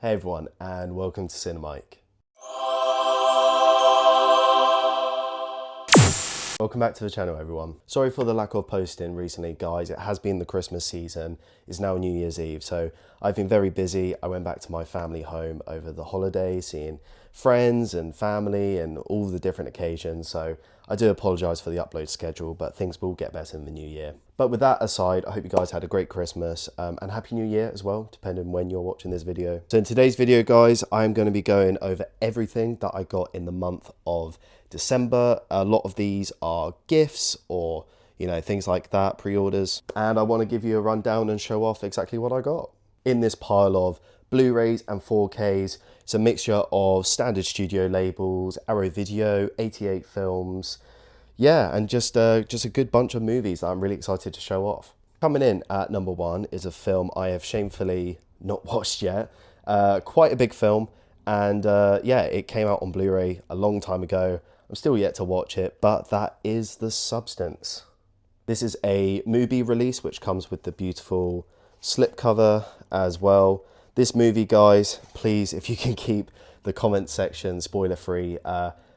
Hey everyone, and welcome to CineMike. Welcome back to the channel, everyone. Sorry for the lack of posting recently, guys. It has been the Christmas season. It's now New Year's Eve, so I've been very busy. I went back to my family home over the holidays, seeing friends and family and all the different occasions, so I do apologise for the upload schedule, but things will get better in the new year. But with that aside, I hope you guys had a great Christmas and Happy New Year as well, depending on when you're watching this video. So in today's video, guys, I'm going to be going over everything that I got in the month of December. A lot of these are gifts or, you know, things like that, pre-orders. And I want to give you a rundown and show off exactly what I got. In this pile of Blu-rays and 4Ks, it's a mixture of standard studio labels, Arrow Video, 88 films, yeah, and just a good bunch of movies that I'm really excited to show off. Coming in at number one is a film I have shamefully not watched yet. Quite a big film, and yeah, it came out on Blu-ray a long time ago. I'm still yet to watch it, but that is The Substance. This is a movie release which comes with the beautiful slipcover as well. This movie, guys, please, if you can keep the comment section spoiler free.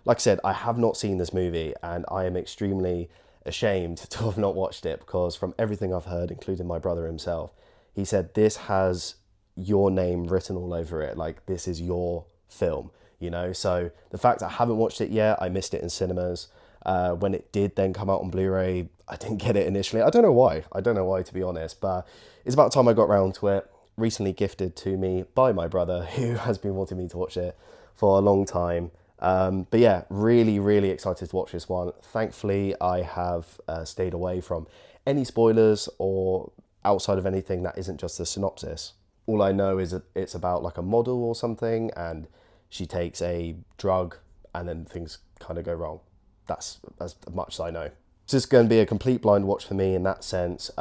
Like I said, I have not seen this movie and I am extremely ashamed to have not watched it, because from everything I've heard, including my brother himself, he said this has your name written all over it. Like, this is your film, you know? So the fact I haven't watched it yet, I missed it in cinemas. When it did then come out on Blu-ray, I didn't get it initially. I don't know why. I don't know why, to be honest, but it's about time I got around to it. Recently gifted to me by my brother, who has been wanting me to watch it for a long time. But yeah, really excited to watch this one. Thankfully, I have stayed away from any spoilers or outside of anything that isn't just the synopsis. All I know is that it's about like a model or something, and she takes a drug and then things kind of go wrong. That's as much as I know. So it's going to be a complete blind watch for me in that sense.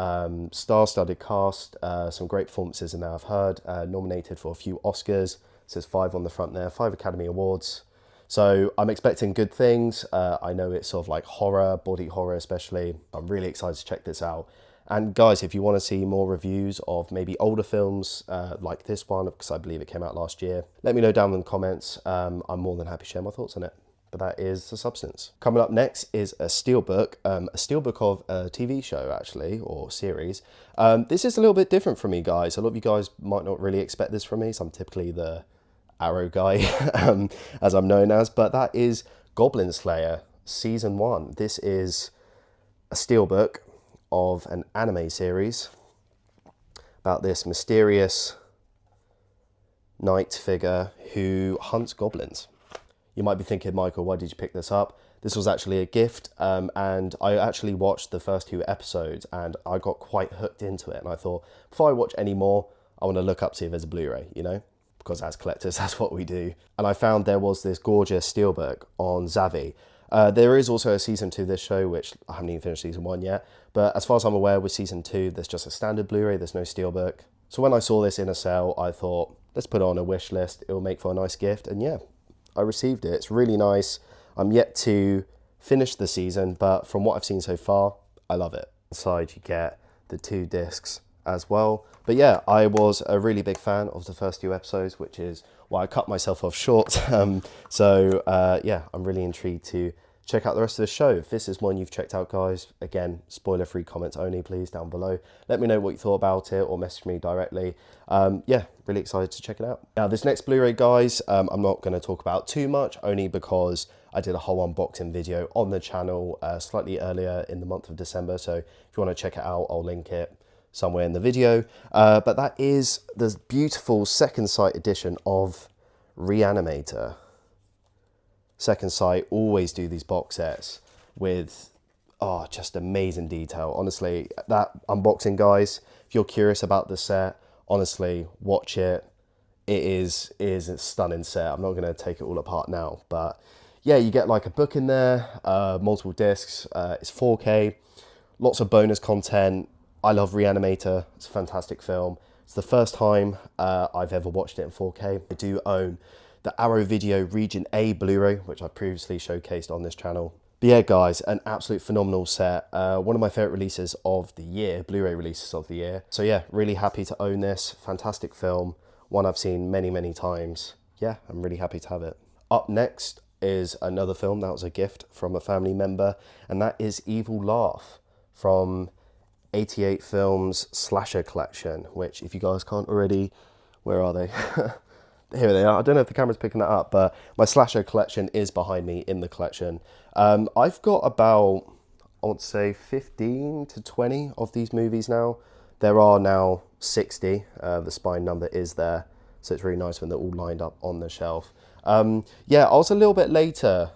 Star-studded cast, some great performances in there I've heard. Nominated for a few Oscars. It says 5 on the front there, 5 Academy Awards. So I'm expecting good things. I know it's sort of like horror, body horror especially. I'm really excited to check this out. And guys, if you want to see more reviews of maybe older films like this one, because I believe it came out last year, let me know down in the comments. I'm more than happy to share my thoughts on it. But that is The Substance. Coming up next is a steelbook of a TV show, actually, or series. This is a little bit different from me, guys. A lot of you guys might not really expect this from me, so I'm typically the Arrow guy, as I'm known as, but that is Goblin Slayer Season 1. This is a steelbook of an anime series about this mysterious knight figure who hunts goblins. You might be thinking, Michael, why did you pick this up? This was actually a gift, and I actually watched the first 2 episodes and I got quite hooked into it, and I thought, before I watch any more, I want to look up, see if there's a Blu-ray, you know? Because as collectors, that's what we do. And I found there was this gorgeous steelbook on Zavi. There is also a season 2 of this show, which I haven't even finished season 1 yet. But as far as I'm aware, with season 2, there's just a standard Blu-ray, there's no steelbook. So when I saw this in a sale, I thought, let's put it on a wish list. It'll make for a nice gift. And yeah, I received it. It's really nice. I'm yet to finish the season, but from what I've seen so far, I love it. Inside, you get the 2 discs as well. But yeah, I was a really big fan of the first 2 episodes, which is why I cut myself off short. Yeah, I'm really intrigued to check out the rest of the show. If this is one you've checked out, guys, again, spoiler-free comments only, please, down below. Let me know what you thought about it or message me directly. Yeah, really excited to check it out. Now, this next Blu-ray, guys, I'm not going to talk about too much, only because I did a whole unboxing video on the channel slightly earlier in the month of December. So if you want to check it out, I'll link it somewhere in the video. But that is the beautiful second sight edition of Re-Animator. Second Sight always do these box sets with just amazing detail. Honestly, that unboxing, guys, if you're curious about the set, honestly, watch it. It is a stunning set. I'm not going to take it all apart now, but yeah, you get like a book in there, multiple discs. It's 4K, lots of bonus content. I love Re-Animator. It's a fantastic film. It's the first time I've ever watched it in 4K. I do own the Arrow Video Region A Blu-ray, which I've previously showcased on this channel. But yeah, guys, an absolute phenomenal set. One of my favorite releases of the year, Blu-ray releases of the year. So yeah, really happy to own this. Fantastic film. one I've seen many, many times. Yeah, I'm really happy to have it. Up next is another film that was a gift from a family member, and that is Evil Laugh from 88 Films Slasher Collection, which, if you guys can't already, where are they? Here they are. I don't know if the camera's picking that up, but my slasher collection is behind me in the collection. I've got about, I want to say 15 to 20 of these movies now. There are now 60. The spine number is there, so it's really nice when they're all lined up on the shelf. Yeah, I was a little bit later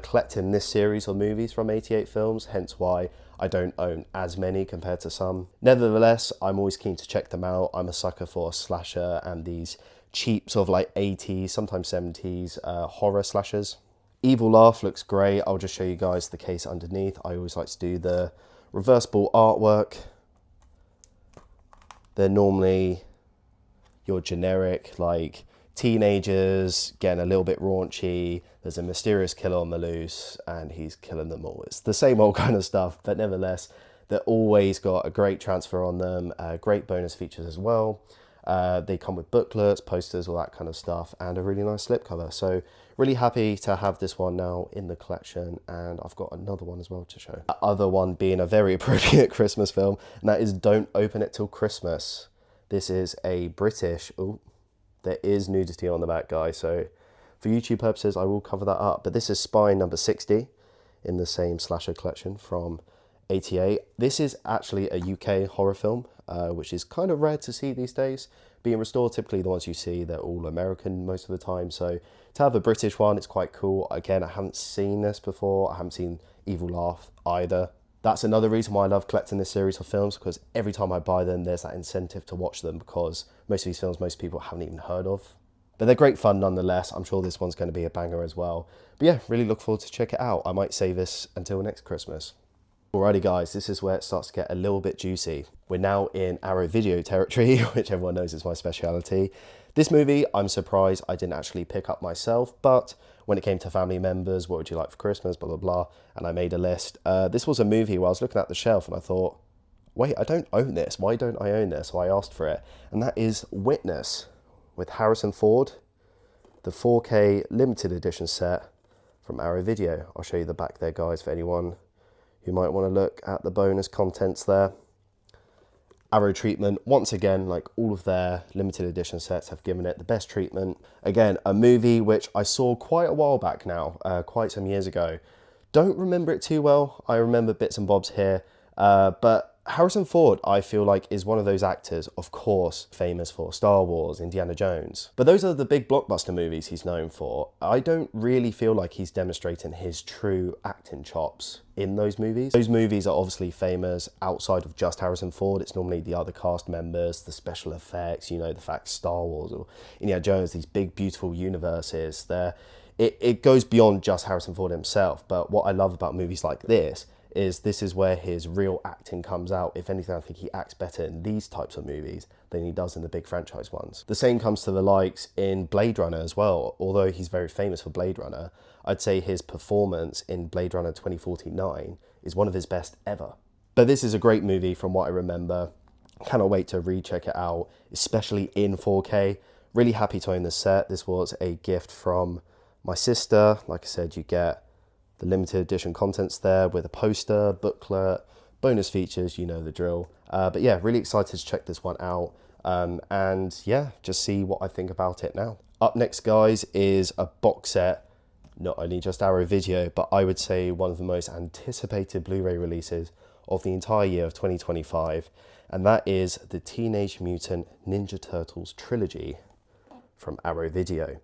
collecting this series of movies from 88 Films, hence why I don't own as many compared to some. Nevertheless, I'm always keen to check them out. I'm a sucker for slasher and these cheap sort of like 80s, sometimes 70s horror slashers. Evil Laugh looks great. I'll just show you guys the case underneath. I always like to do the reversible artwork. They're normally your generic, like, teenagers getting a little bit raunchy. There's a mysterious killer on the loose and he's killing them all. It's the same old kind of stuff, but nevertheless, they're always got a great transfer on them, great bonus features as well. They come with booklets, posters, all that kind of stuff, and a really nice slipcover. So really happy to have this one now in the collection, and I've got another one as well to show. The other one being a very appropriate Christmas film, and that is Don't Open It Till Christmas. This is a British, oh, there is nudity on the back, guys, so for YouTube purposes, I will cover that up. But this is spine number 60 in the same slasher collection from 88. This is actually a UK horror film, which is kind of rare to see these days. Being restored, typically the ones you see, they're all American most of the time. So to have a British one, it's quite cool. Again, I haven't seen this before. I haven't seen Evil Laugh either. That's another reason why I love collecting this series of films, because every time I buy them, there's that incentive to watch them, because most of these films, most people haven't even heard of. But they're great fun nonetheless. I'm sure this one's going to be a banger as well. But yeah, really look forward to check it out. I might save this until next Christmas. Alrighty guys, this is where it starts to get a little bit juicy. We're now in Arrow Video territory, which everyone knows is my speciality. This movie, I'm surprised I didn't actually pick up myself, but when it came to family members, what would you like for Christmas, blah, blah, blah, and I made a list. This was a movie where I was looking at the shelf and I thought, wait, I don't own this. Why don't I own this? So I asked for it, and that is Witness with Harrison Ford, the 4K limited edition set from Arrow Video. I'll show you the back there, guys, for anyone who might want to look at the bonus contents there. Arrow treatment, once again, like all of their limited edition sets have given it the best treatment. Again, a movie which I saw quite a while back now, quite some years ago. Don't remember it too well. I remember bits and bobs here, but Harrison Ford, I feel like, is one of those actors, of course, famous for Star Wars, Indiana Jones. But those are the big blockbuster movies he's known for. I don't really feel like he's demonstrating his true acting chops in those movies. Those movies are obviously famous outside of just Harrison Ford. It's normally the other cast members, the special effects, you know, the fact Star Wars or Indiana Jones, these big, beautiful universes. It goes beyond just Harrison Ford himself. But what I love about movies like this is where his real acting comes out. If anything, I think he acts better in these types of movies than he does in the big franchise ones. The same comes to the likes in Blade Runner as well. Although he's very famous for Blade Runner, I'd say his performance in Blade Runner 2049 is one of his best ever. But this is a great movie from what I remember. Cannot wait to recheck it out, especially in 4K. Really happy to own this set. This was a gift from my sister. Like I said, you get the limited edition contents there with a poster, booklet, bonus features, you know the drill. But yeah, really excited to check this one out. And yeah, just see what I think about it now. Up next, guys, is a box set, not only just Arrow Video, but I would say one of the most anticipated Blu-ray releases of the entire year of 2025. And that is the Teenage Mutant Ninja Turtles trilogy from Arrow Video.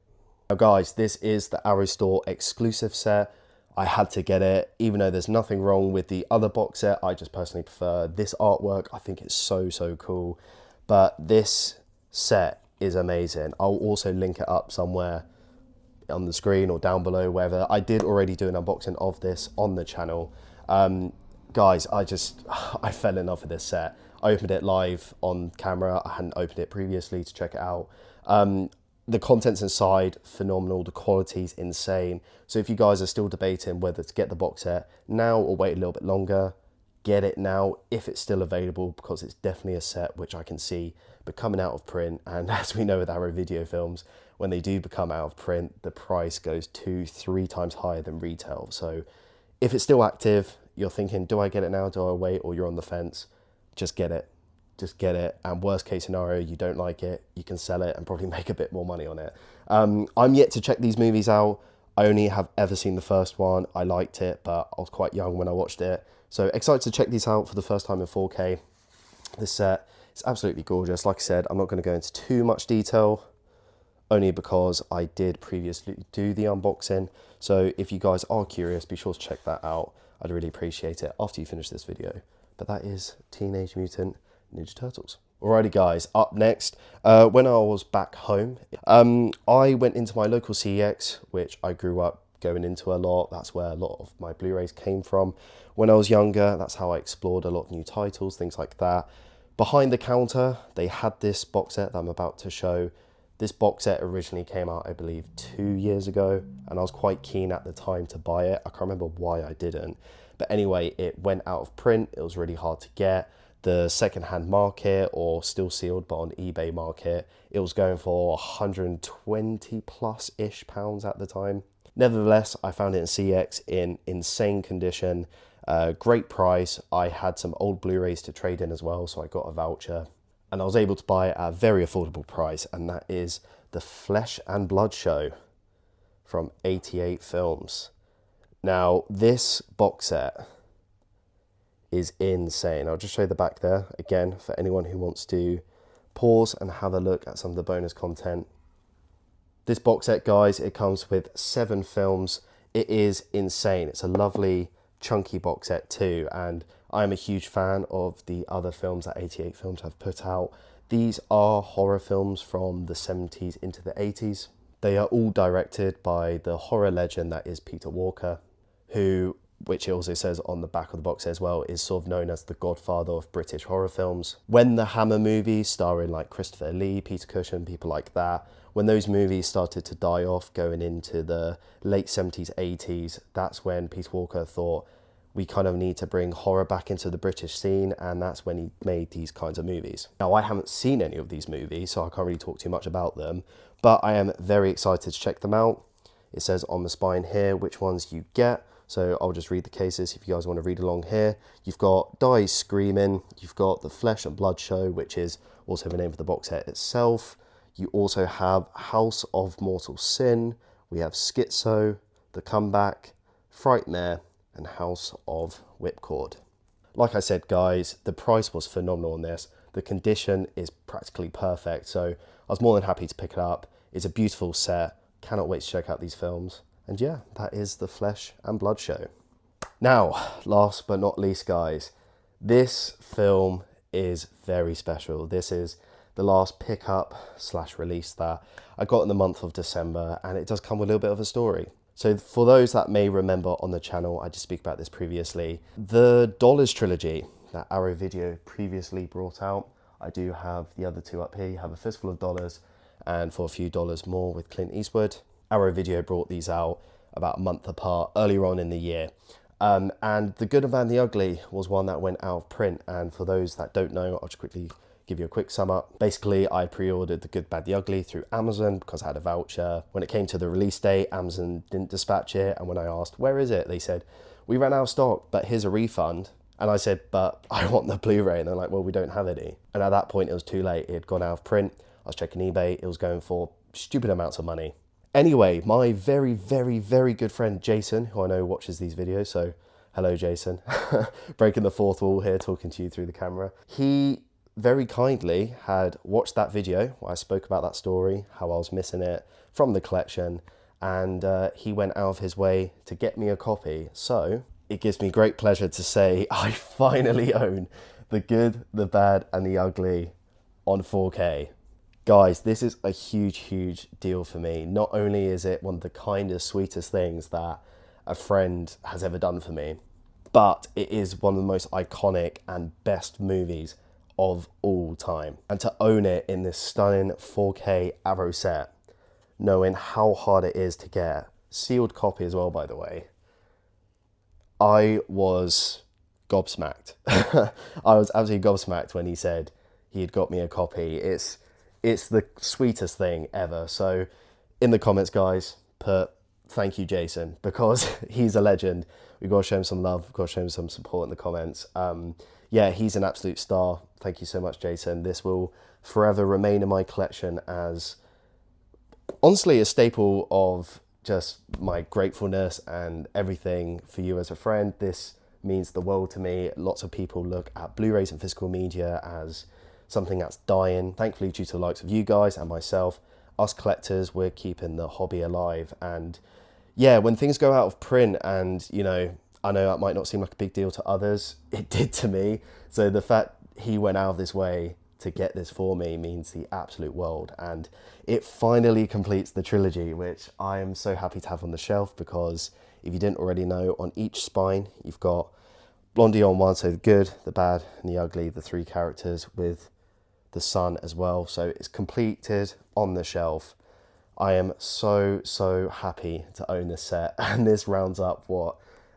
Now guys, this is the Arrow Store exclusive set. I had to get it, even though there's nothing wrong with the other box set. I just personally prefer this artwork. I think it's so cool. But this set is amazing. I'll also link it up somewhere on the screen or down below, wherever. I did already do an unboxing of this on the channel. Guys, I fell in love with this set. I opened it live on camera. I hadn't opened it previously to check it out. The contents inside, phenomenal. The quality's insane. So if you guys are still debating whether to get the box set now or wait a little bit longer, get it now if it's still available, because it's definitely a set which I can see becoming out of print. And as we know with Arrow Video films, when they do become out of print, the price goes 2-3 times higher than retail. So if it's still active, you're thinking, do I get it now, do I wait, or you're on the fence, just get it. Just get it, and worst case scenario, you don't like it, you can sell it and probably make a bit more money on it. I'm yet to check these movies out. I only have ever seen the first one. I liked it, but I was quite young when I watched it. So excited to check these out for the first time in 4K. This set is absolutely gorgeous. Like I said, I'm not going to go into too much detail, only because I did previously do the unboxing. So if you guys are curious, be sure to check that out. I'd really appreciate it after you finish this video. But that is Teenage Mutant Ninja Turtles. Alrighty guys, up next, when I was back home, I went into my local CEX, which I grew up going into a lot. That's where a lot of my Blu-rays came from. When I was younger, that's how I explored a lot of new titles, things like that. Behind the counter, they had this box set that I'm about to show. This box set originally came out, I believe, 2 years ago, and I was quite keen at the time to buy it. I can't remember why I didn't. But anyway, it went out of print. It was really hard to get. The second-hand market, or still sealed but on eBay market, it was going for 120 plus-ish pounds at the time. Nevertheless, I found it in CX in insane condition, great price. I had some old Blu-rays to trade in as well, so I got a voucher, and I was able to buy it at a very affordable price, and that is the Flesh and Blood Show from 88 Films. Now, this box set is insane. I'll just show you the back there again for anyone who wants to pause and have a look at some of the bonus content. This box set, guys, it comes with 7 films. It is insane. It's a lovely chunky box set too, and I'm a huge fan of the other films that 88 Films have put out. These are horror films from the 70s into the 80s. They are all directed by the horror legend that is Peter Walker, who, which it also says on the back of the box as well, is sort of known as the godfather of British horror films. When the Hammer movies, starring like Christopher Lee, Peter Cushing, people like that, when those movies started to die off going into the late 70s, 80s, that's when Peter Walker thought, we kind of need to bring horror back into the British scene, and that's when he made these kinds of movies. Now, I haven't seen any of these movies, so I can't really talk too much about them, but I am very excited to check them out. It says on the spine here which ones you get. So I'll just read the cases if you guys want to read along here. You've got Dies Screaming, you've got the Flesh and Blood Show, which is also the name of the box set itself. You also have House of Mortal Sin, we have Schizo, The Comeback, Frightmare, and House of Whipcord. Like I said, guys, the price was phenomenal on this. The condition is practically perfect, so I was more than happy to pick it up. It's a beautiful set. Cannot wait to check out these films. And yeah, that is the Flesh and Blood Show. Now, last but not least, guys, this film is very special. This is the last pickup / release that I got in the month of December, and it does come with a little bit of a story. So for those that may remember on the channel, I did speak about this previously, the Dollars trilogy that Arrow Video previously brought out. I do have the other 2 up here. You have A Fistful of Dollars and For a Few Dollars More with Clint Eastwood. Arrow Video brought these out about a month apart earlier on in the year. And The Good, the Bad, and the Ugly was one that went out of print. And for those that don't know, I'll just quickly give you a quick sum up. Basically, I pre-ordered The Good, Bad, the Ugly through Amazon because I had a voucher. When it came to the release date, Amazon didn't dispatch it. And when I asked, where is it? They said, we ran out of stock, but here's a refund. And I said, but I want the Blu-ray. And they're like, well, we don't have any. And at that point, it was too late. It had gone out of print. I was checking eBay. It was going for stupid amounts of money. Anyway, my very, very, very good friend Jason, who I know watches these videos, so hello Jason, breaking the fourth wall here, talking to you through the camera. He very kindly had watched that video where I spoke about that story, how I was missing it from the collection, and he went out of his way to get me a copy. So it gives me great pleasure to say I finally own The Good, the Bad, and the Ugly on 4K. Guys, this is a huge, huge deal for me. Not only is it one of the kindest, sweetest things that a friend has ever done for me, but it is one of the most iconic and best movies of all time. And to own it in this stunning 4K Arrow set, knowing how hard it is to get, sealed copy as well, by the way, I was gobsmacked. I was absolutely gobsmacked when he said he had got me a copy. It's the sweetest thing ever. So in the comments, guys, put thank you, Jason, because he's a legend. We've got to show him some love. We've got to show him some support in the comments. Yeah, he's an absolute star. Thank you so much, Jason. This will forever remain in my collection as honestly a staple of just my gratefulness and everything for you as a friend. This means the world to me. Lots of people look at Blu-rays and physical media as something that's dying. Thankfully, due to the likes of you guys and myself, us collectors, we're keeping the hobby alive. And yeah, when things go out of print, and you know that might not seem like a big deal to others, it did to me. So the fact he went out of this way to get this for me means the absolute world. And it finally completes the trilogy, which I am so happy to have on the shelf, because if you didn't already know, on each spine you've got Blondie on one, so the good, the bad and the ugly, the three characters with the sun as well. So it's completed on the shelf. I am so happy to own this set, and this rounds up what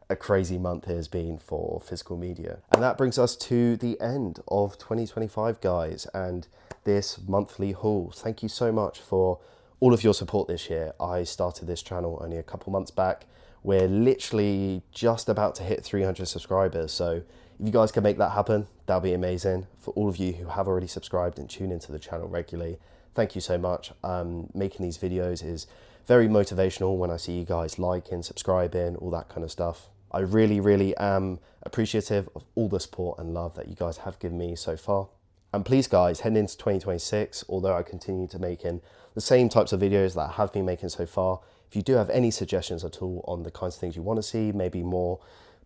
a crazy month it has been for physical media. And that brings us to the end of 2025, guys, and this monthly haul. Thank you so much for all of your support this year. I started this channel only a couple months back. We're literally just about to hit 300 subscribers, so if you guys can make that happen, that'll be amazing. For all of you who have already subscribed and tune into the channel regularly, thank you so much. Making these videos is very motivational when I see you guys liking, subscribing, all that kind of stuff. I really am appreciative of all the support and love that you guys have given me so far. And please guys, heading into 2026, although I continue to making the same types of videos that I have been making so far, if you do have any suggestions at all on the kinds of things you want to see, maybe more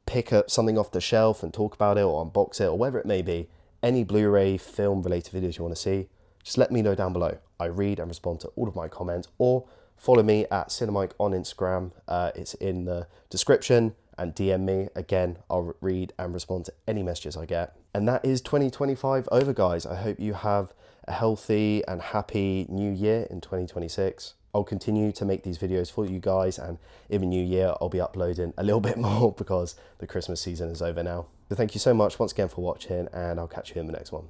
pick up something off the shelf and talk about it, or unbox it, or whatever it may be, any Blu-ray film related videos you want to see, just let me know down below. I read and respond to all of my comments, or follow me at CineMike on Instagram. It's in the description, and DM me. Again, I'll read and respond to any messages I get. And that is 2025 over, guys. I hope you have a healthy and happy new year in 2026. I'll continue to make these videos for you guys, and in the new year, I'll be uploading a little bit more because the Christmas season is over now. So thank you so much once again for watching, and I'll catch you in the next one.